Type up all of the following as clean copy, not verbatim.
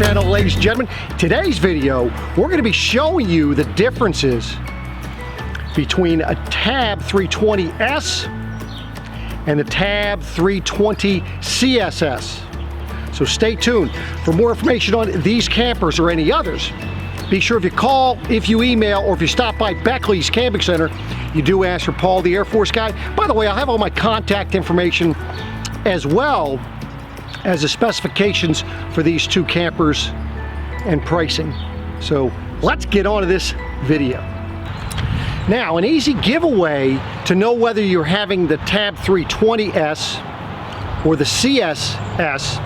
channel, ladies and gentlemen. Today's video, we're going to be showing you the differences between a Tab 320S and the Tab 320 CSS. So stay tuned. For more information on these campers or any others, be sure if you call, if you email, or if you stop by Beckley's Camping Center, you do ask for Paul, the Air Force guy. By the way, I'll have all my contact information as well as the specifications for these two campers and pricing. So let's get on to this video. Now, an easy giveaway to know whether you're having the Tab 320S or the CSS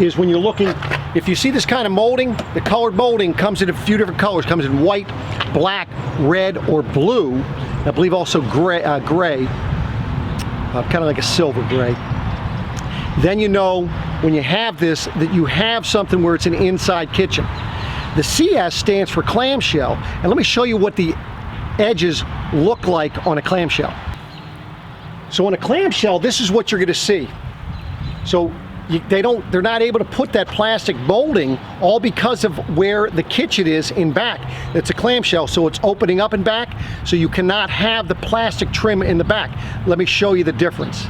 is when you're looking, if you see this kind of molding, the colored molding comes in a few different colors. Comes in white, black, red, or blue. I believe also gray, kind of like a silver gray. Then you know when you have this that you have something where it's an inside kitchen. The CS stands for clamshell, and let me show you what the edges look like on a clamshell. So on a clamshell, this is what you're going to see. So they're not able to put that plastic molding, all because of where the kitchen is in back. It's a clamshell, so it's opening up in back, so you cannot have the plastic trim in the back. Let me show you the difference.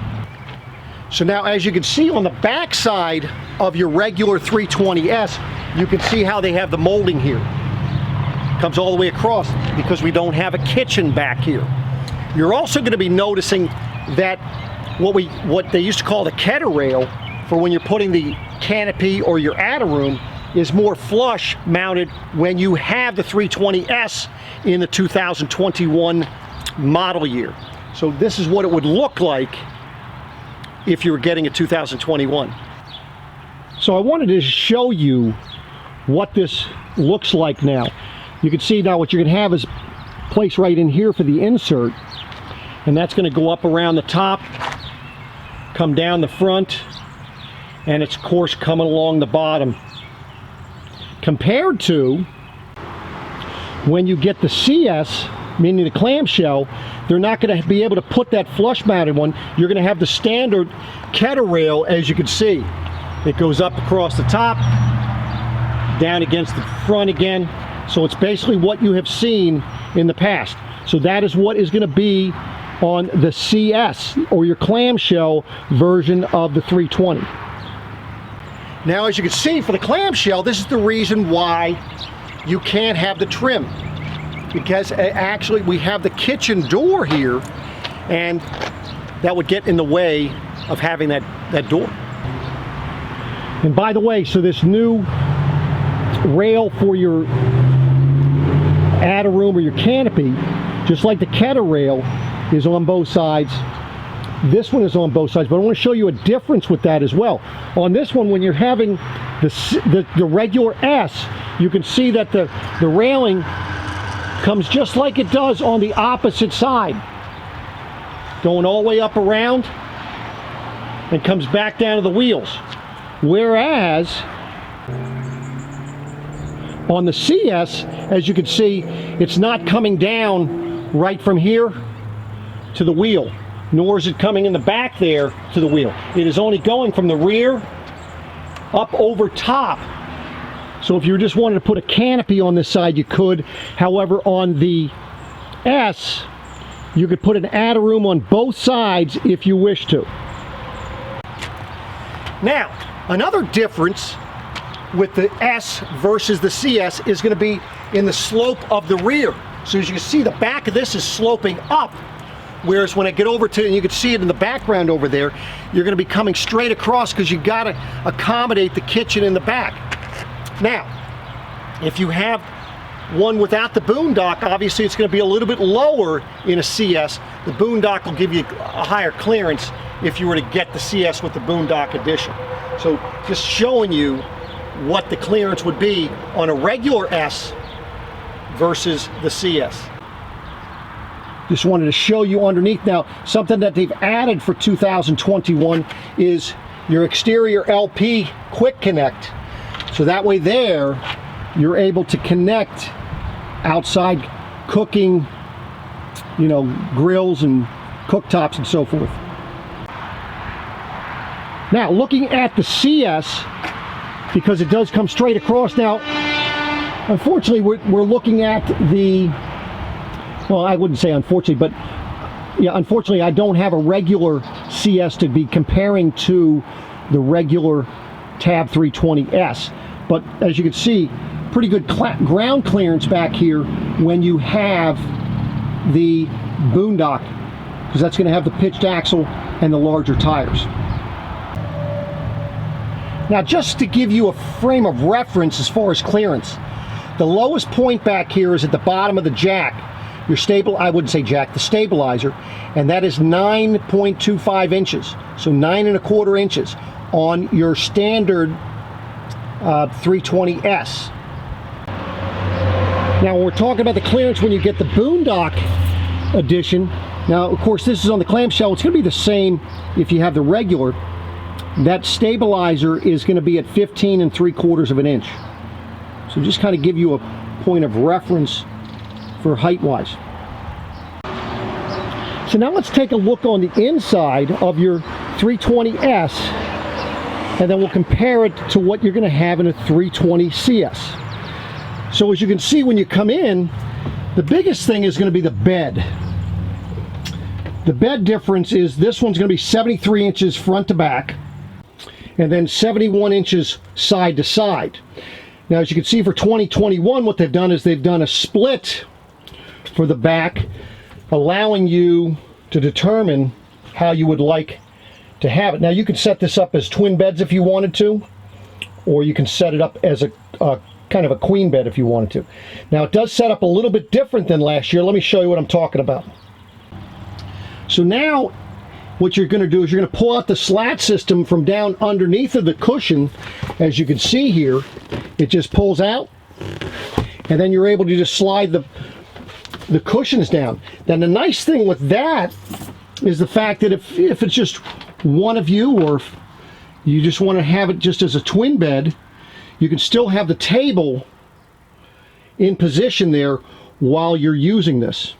So now, as you can see on the back side of your regular 320S, you can see how they have the molding here. Comes all the way across because we don't have a kitchen back here. You're also going to be noticing that what they used to call the Ketter rail, for when you're putting the canopy or your attic is more flush mounted when you have the 320S in the 2021 model year. So this is what it would look like if you were getting a 2021. So I wanted to show you what this looks like now. You can see now what you're going to have is place right in here for the insert, and that's going to go up around the top, come down the front, and it's of course coming along the bottom. Compared to when you get the CS, meaning the clamshell, they're not going to be able to put that flush mounted one. You're going to have the standard Ketter rail, as you can see. It goes up across the top, down against the front again. So it's basically what you have seen in the past. So that is what is going to be on the CS, or your clamshell version of the 320. Now, as you can see, for the clamshell, this is the reason why you can't have the trim, because actually we have the kitchen door here, and that would get in the way of having that door. And by the way, so this new rail for your attic or your canopy, just like the Ketter rail, is on both sides. This one is on both sides, but I want to show you a difference with that as well. On this one, when you're having the regular S, you can see that the railing comes just like it does on the opposite side, going all the way up around and comes back down to the wheels. Whereas on the CS, as you can see, it's not coming down right from here to the wheel, nor is it coming in the back there to the wheel. It is only going from the rear up over top. So if you just wanted to put a canopy on this side, you could. However, on the S, you could put an attic on both sides if you wish to. Now, another difference with the S versus the CS is going to be in the slope of the rear. So as you can see, the back of this is sloping up, whereas when I get over to, and you can see it in the background over there, you're going to be coming straight across because you got to accommodate the kitchen in the back. Now, if you have one without the Boondock, obviously it's going to be a little bit lower in a CS. The Boondock will give you a higher clearance if you were to get the CS with the Boondock edition. So just showing you what the clearance would be on a regular S versus the CS. Just wanted to show you underneath. Now, something that they've added for 2021 is your exterior LP quick connect. So that way there, you're able to connect outside cooking, you know, grills and cooktops and so forth. Now, looking at the CS, because it does come straight across. Now, unfortunately, we're looking at the, well, I wouldn't say unfortunately, but yeah, unfortunately, I don't have a regular CS to be comparing to the regular Tab 320S. But as you can see, pretty good ground clearance back here when you have the Boondock, because that's going to have the pitched axle and the larger tires. Now, just to give you a frame of reference as far as clearance, the lowest point back here is at the bottom of the jack. I wouldn't say jack, the stabilizer, and that is 9.25 inches. So 9.25 inches on your standard 320S. Now, when we're talking about the clearance when you get the Boondock edition, now, of course, this is on the clamshell. It's going to be the same if you have the regular. That stabilizer is going to be at 15.75 of an inch. So just kind of give you a point of reference for height-wise. So now let's take a look on the inside of your 320S, and then we'll compare it to what you're going to have in a 320CS. So as you can see, when you come in, the biggest thing is going to be the bed. The bed difference is this one's going to be 73 inches front to back, and then 71 inches side to side. Now, as you can see, for 2021, what they've done is they've done a split for the back, allowing you to determine how you would like to have it. Now, you can set this up as twin beds if you wanted to, or you can set it up as a kind of a queen bed if you wanted to. Now, it does set up a little bit different than last year. Let me show you what I'm talking about. So now, what you're going to do is you're going to pull out the slat system from down underneath of the cushion. As you can see here, it just pulls out, and then you're able to just slide the cushions down. Then the nice thing with that is the fact that if it's just one of you, or if you just want to have it just as a twin bed, you can still have the table in position there while you're using this.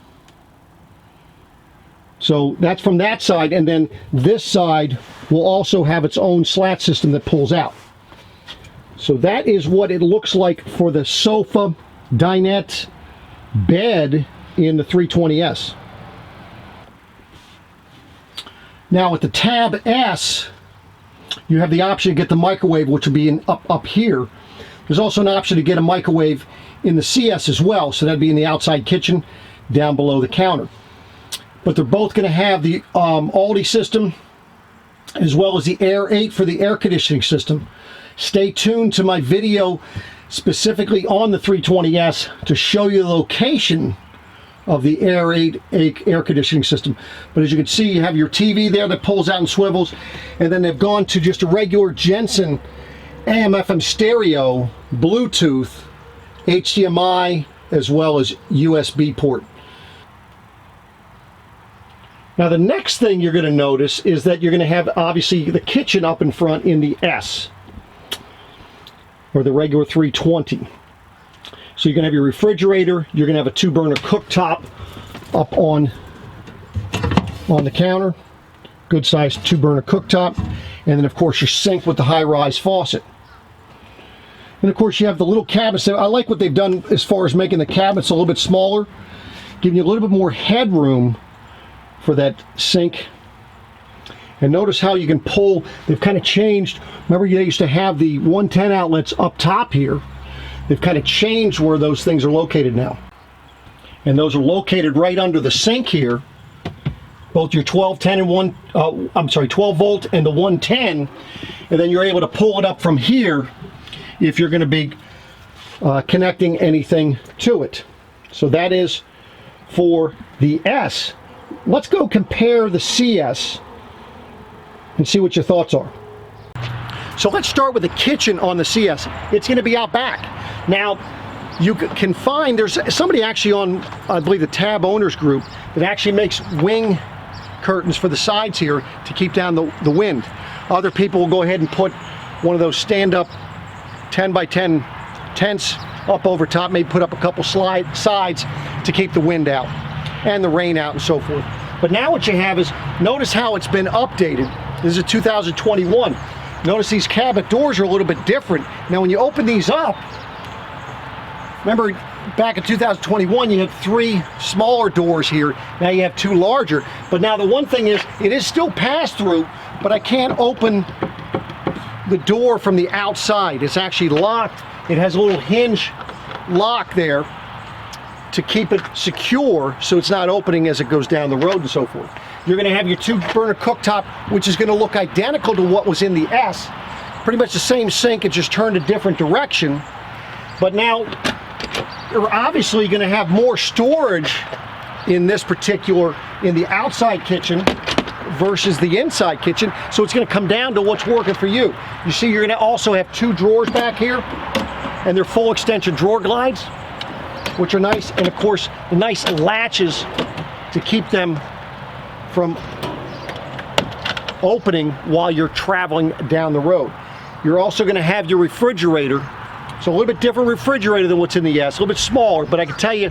So that's from that side, and then this side will also have its own slat system that pulls out. So that is what it looks like for the sofa dinette bed in the 320S. Now with the Tab S, you have the option to get the microwave, which will be up here. There's also an option to get a microwave in the CS as well, so that'd be in the outside kitchen down below the counter. But they're both going to have the Aldi system as well as the Air 8 for the air conditioning system. Stay tuned to my video specifically on the 320S to show you the location of the Air 8 air conditioning system. But as you can see, you have your TV there that pulls out and swivels, and then they've gone to just a regular Jensen AM/FM stereo, Bluetooth, HDMI, as well as USB port. Now the next thing you're going to notice is that you're going to have obviously the kitchen up in front in the S, or the regular 320. So you're going to have your refrigerator, you're going to have a 2-burner cooktop up on the counter, good sized 2-burner cooktop, and then of course your sink with the high-rise faucet. And of course you have the little cabinets. I like what they've done as far as making the cabinets a little bit smaller, giving you a little bit more headroom for that sink. And notice how you can pull, they've kind of changed. Remember, they used to have the 110 outlets up top here. They've kind of changed where those things are located now. And those are located right under the sink here. Both your 12 volt and the 110. And then you're able to pull it up from here if you're going to be connecting anything to it. So that is for the S. Let's go compare the CS and see what your thoughts are. So let's start with the kitchen on the CS. It's going to be out back. Now, you can find, there's somebody actually on, I believe, the Tab Owners group that actually makes wing curtains for the sides here to keep down the wind. Other people will go ahead and put one of those stand-up 10 by 10 tents up over top, maybe put up a couple sides to keep the wind out and the rain out and so forth. But now what you have is, notice how it's been updated. This is 2021. Notice these cabinet doors are a little bit different. Now when you open these up, remember back in 2021 you had 3 smaller doors here. Now you have 2 larger. But now the one thing is, it is still pass-through, but I can't open the door from the outside. It's actually locked. It has a little hinge lock there to keep it secure so it's not opening as it goes down the road and so forth. You're going to have your 2-burner cooktop, which is going to look identical to what was in the S. Pretty much the same sink, it just turned a different direction. But now you're obviously going to have more storage in this particular, in the outside kitchen versus the inside kitchen. So it's going to come down to what's working for you. You see, you're going to also have 2 drawers back here, and they're full extension drawer glides, which are nice, and of course the nice latches to keep them from opening while you're traveling down the road. You're also going to have your refrigerator, so a little bit different refrigerator than what's in the S, a little bit smaller, but I can tell you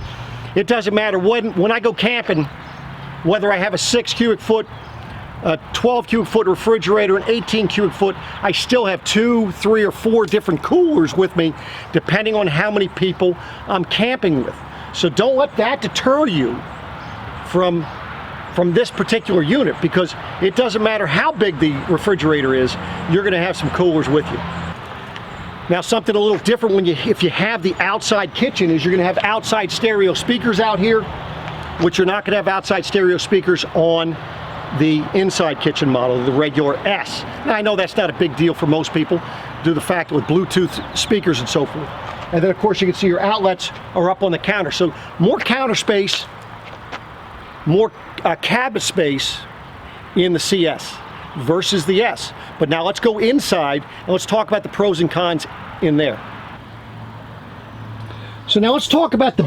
it doesn't matter when I go camping, whether I have a 6 cubic foot, a 12 cubic foot refrigerator, an 18 cubic foot, I still have 2, 3, or 4 different coolers with me depending on how many people I'm camping with. So don't let that deter you from this particular unit, because it doesn't matter how big the refrigerator is, you're going to have some coolers with you. Now something a little different if you have the outside kitchen is you're going to have outside stereo speakers out here, which you're not going to have outside stereo speakers on the inside kitchen model, the regular S. Now I know that's not a big deal for most people due to the fact that with Bluetooth speakers and so forth. And then of course you can see your outlets are up on the counter. So more counter space, more cabinet space in the CS versus the S. But now let's go inside and let's talk about the pros and cons in there. So now let's talk about the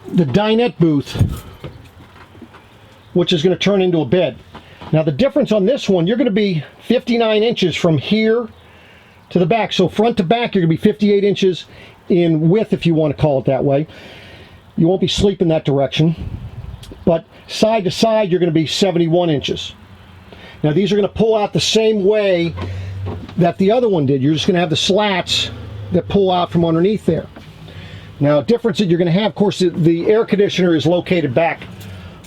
dinette booth, which is going to turn into a bed. Now the difference on this one, you're going to be 59 inches from here to the back. So front to back, you're going to be 58 inches in width, if you want to call it that way. You won't be sleeping that direction. But side to side, you're going to be 71 inches. Now these are going to pull out the same way that the other one did. You're just going to have the slats that pull out from underneath there. Now, difference that you're going to have, of course, the air conditioner is located back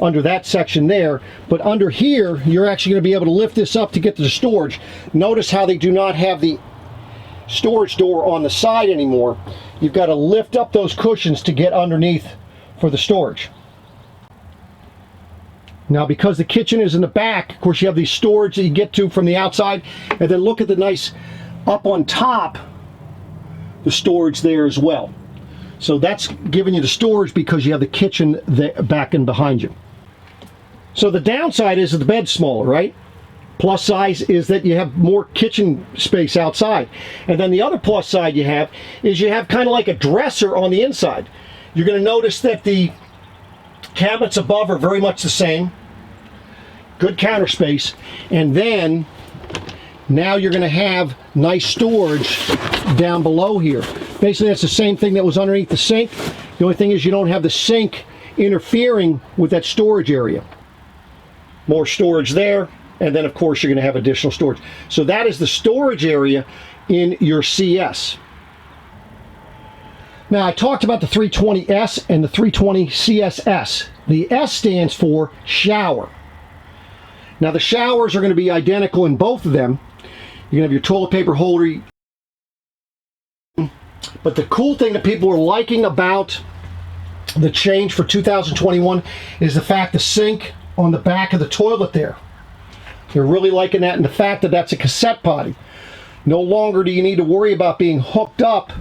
under that section there, but under here you're actually going to be able to lift this up to get to the storage. Notice how they do not have the storage door on the side anymore. You've got to lift up those cushions to get underneath for the storage. Now because the kitchen is in the back, of course you have the storage that you get to from the outside, and then look at the nice up on top, the storage there as well. So that's giving you the storage because you have the kitchen back and behind you. So the downside is that the bed's smaller, right? Plus size is that you have more kitchen space outside. And then the other plus side you have is you have kind of like a dresser on the inside. You're going to notice that the cabinets above are very much the same. Good counter space. And then now you're going to have nice storage down below here. Basically that's the same thing that was underneath the sink. The only thing is you don't have the sink interfering with that storage area. More storage there, and then of course you're going to have additional storage. So that is the storage area in your CS. Now I talked about the 320S and the 320 CSS. The S stands for shower. Now the showers are going to be identical in both of them. You're going to have your toilet paper holder. But the cool thing that people are liking about the change for 2021 is the fact the sink on the back of the toilet there. They're really liking that, and the fact that that's a cassette potty. No longer do you need to worry about being hooked up,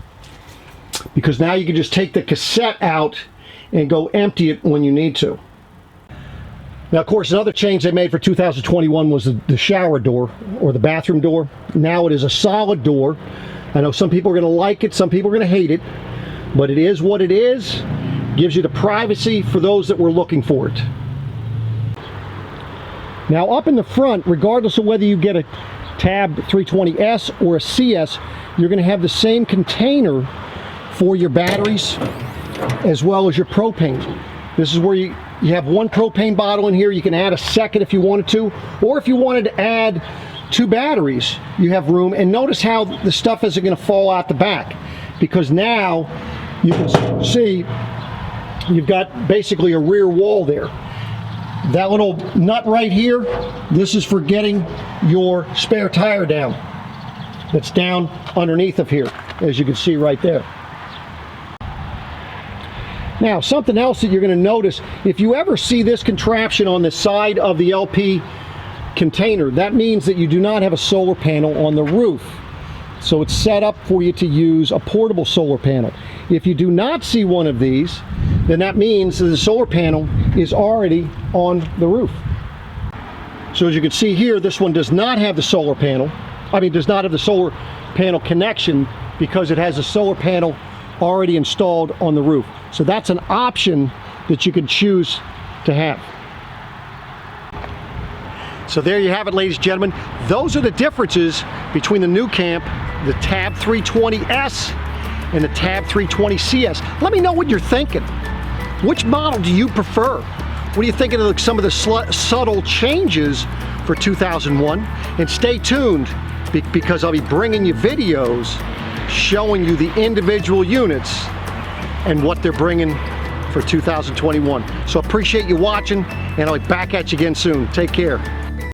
because now you can just take the cassette out and go empty it when you need to. Now, of course, another change they made for 2021 was the shower door, or the bathroom door. Now it is a solid door. I know some people are going to like it, some people are going to hate it, but it is what it is. Gives you the privacy for those that were looking for it. Now up in the front, regardless of whether you get a Tab 320S or a CS, you're going to have the same container for your batteries as well as your propane. This is where you have one propane bottle in here. You can add a second if you wanted to, or if you wanted to add 2 batteries, you have room. And notice how the stuff isn't going to fall out the back, because now you can see you've got basically a rear wall there. That little nut right here, this is for getting your spare tire down. That's down underneath of here, as you can see right there. Now, something else that you're going to notice, if you ever see this contraption on the side of the LP container, that means that you do not have a solar panel on the roof. So it's set up for you to use a portable solar panel. If you do not see one of these, then that means that the solar panel is already on the roof. So as you can see here, this one does not have the solar panel. Does not have the solar panel connection, because it has a solar panel already installed on the roof. So that's an option that you can choose to have. So there you have it, ladies and gentlemen. Those are the differences between the NuCamp, the Tab 320S, and the Tab 320CS. Let me know what you're thinking. Which model do you prefer? What do you think of some of the subtle changes for 2001? And stay tuned, because I'll be bringing you videos showing you the individual units and what they're bringing for 2021. So appreciate you watching, and I'll be back at you again soon. Take care.